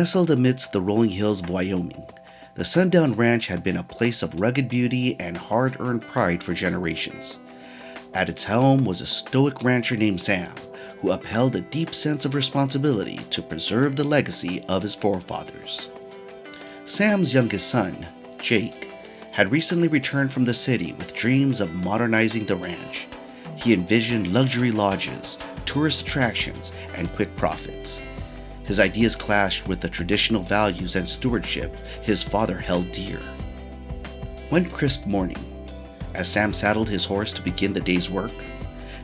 Nestled amidst the rolling hills of Wyoming, the Sundown Ranch had been a place of rugged beauty and hard-earned pride for generations. At its helm was a stoic rancher named Sam, who upheld a deep sense of responsibility to preserve the legacy of his forefathers. Sam's youngest son, Jake, had recently returned from the city with dreams of modernizing the ranch. He envisioned luxury lodges, tourist attractions, and quick profits. His ideas clashed with the traditional values and stewardship his father held dear. One crisp morning, as Sam saddled his horse to begin the day's work,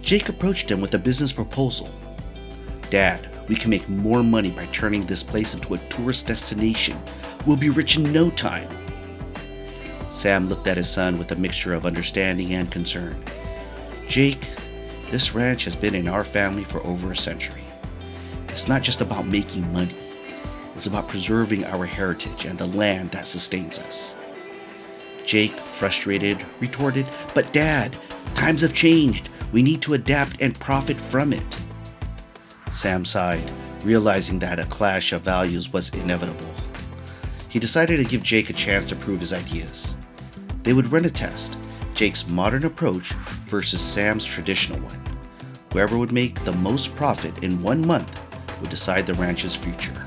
Jake approached him with a business proposal. "Dad, we can make more money by turning this place into a tourist destination. We'll be rich in no time." Sam looked at his son with a mixture of understanding and concern. "Jake, this ranch has been in our family for over a century. It's not just about making money. It's about preserving our heritage and the land that sustains us." Jake, frustrated, retorted, "But Dad, times have changed. We need to adapt and profit from it." Sam sighed, realizing that a clash of values was inevitable. He decided to give Jake a chance to prove his ideas. They would run a test, Jake's modern approach versus Sam's traditional one. Whoever would make the most profit in 1 month would decide the ranch's future.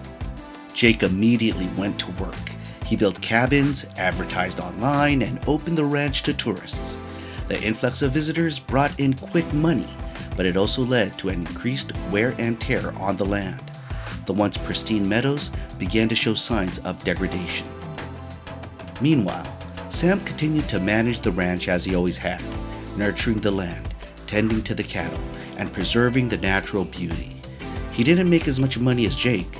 Jake immediately went to work. He built cabins, advertised online, and opened the ranch to tourists. The influx of visitors brought in quick money, but it also led to an increased wear and tear on the land. The once pristine meadows began to show signs of degradation. Meanwhile, Sam continued to manage the ranch as he always had, nurturing the land, tending to the cattle, and preserving the natural beauty. He didn't make as much money as Jake,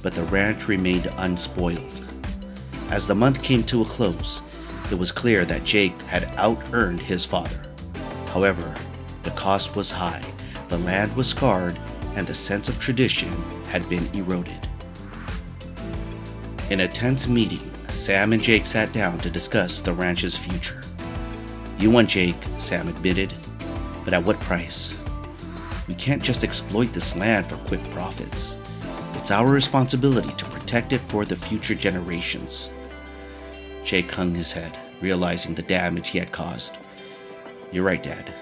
but the ranch remained unspoiled. As the month came to a close, it was clear that Jake had out-earned his father. However, the cost was high, the land was scarred, and the sense of tradition had been eroded. In a tense meeting, Sam and Jake sat down to discuss the ranch's future. "You won, Jake," Sam admitted, "but at what price? We can't just exploit this land for quick profits. It's our responsibility to protect it for the future generations." Jake hung his head, realizing the damage he had caused. "You're right, Dad.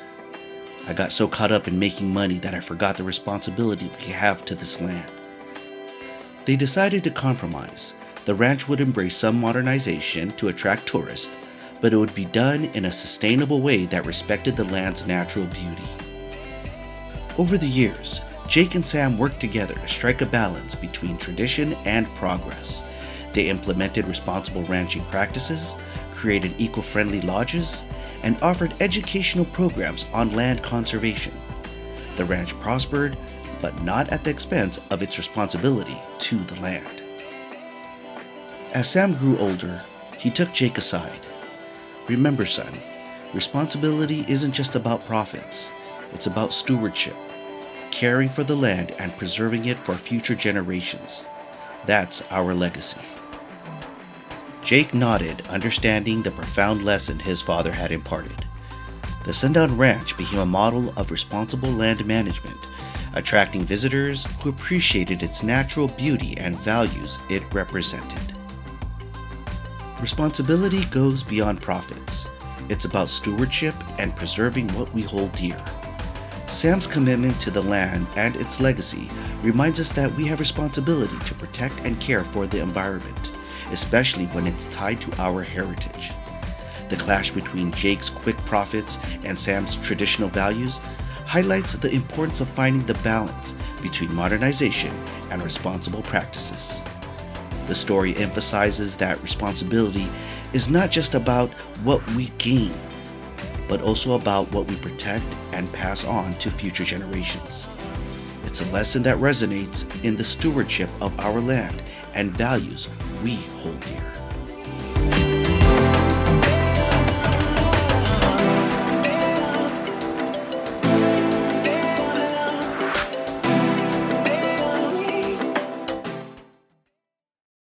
I got so caught up in making money that I forgot the responsibility we have to this land." They decided to compromise. The ranch would embrace some modernization to attract tourists, but it would be done in a sustainable way that respected the land's natural beauty. Over the years, Jake and Sam worked together to strike a balance between tradition and progress. They implemented responsible ranching practices, created eco-friendly lodges, and offered educational programs on land conservation. The ranch prospered, but not at the expense of its responsibility to the land. As Sam grew older, he took Jake aside. "Remember, son, responsibility isn't just about profits. It's about stewardship, caring for the land and preserving it for future generations. That's our legacy." Jake nodded, understanding the profound lesson his father had imparted. The Sundown Ranch became a model of responsible land management, attracting visitors who appreciated its natural beauty and values it represented. Responsibility goes beyond profits. It's about stewardship and preserving what we hold dear. Sam's commitment to the land and its legacy reminds us that we have responsibility to protect and care for the environment, especially when it's tied to our heritage. The clash between Jake's quick profits and Sam's traditional values highlights the importance of finding the balance between modernization and responsible practices. The story emphasizes that responsibility is not just about what we gain, but also about what we protect and pass on to future generations. It's a lesson that resonates in the stewardship of our land and values we hold dear.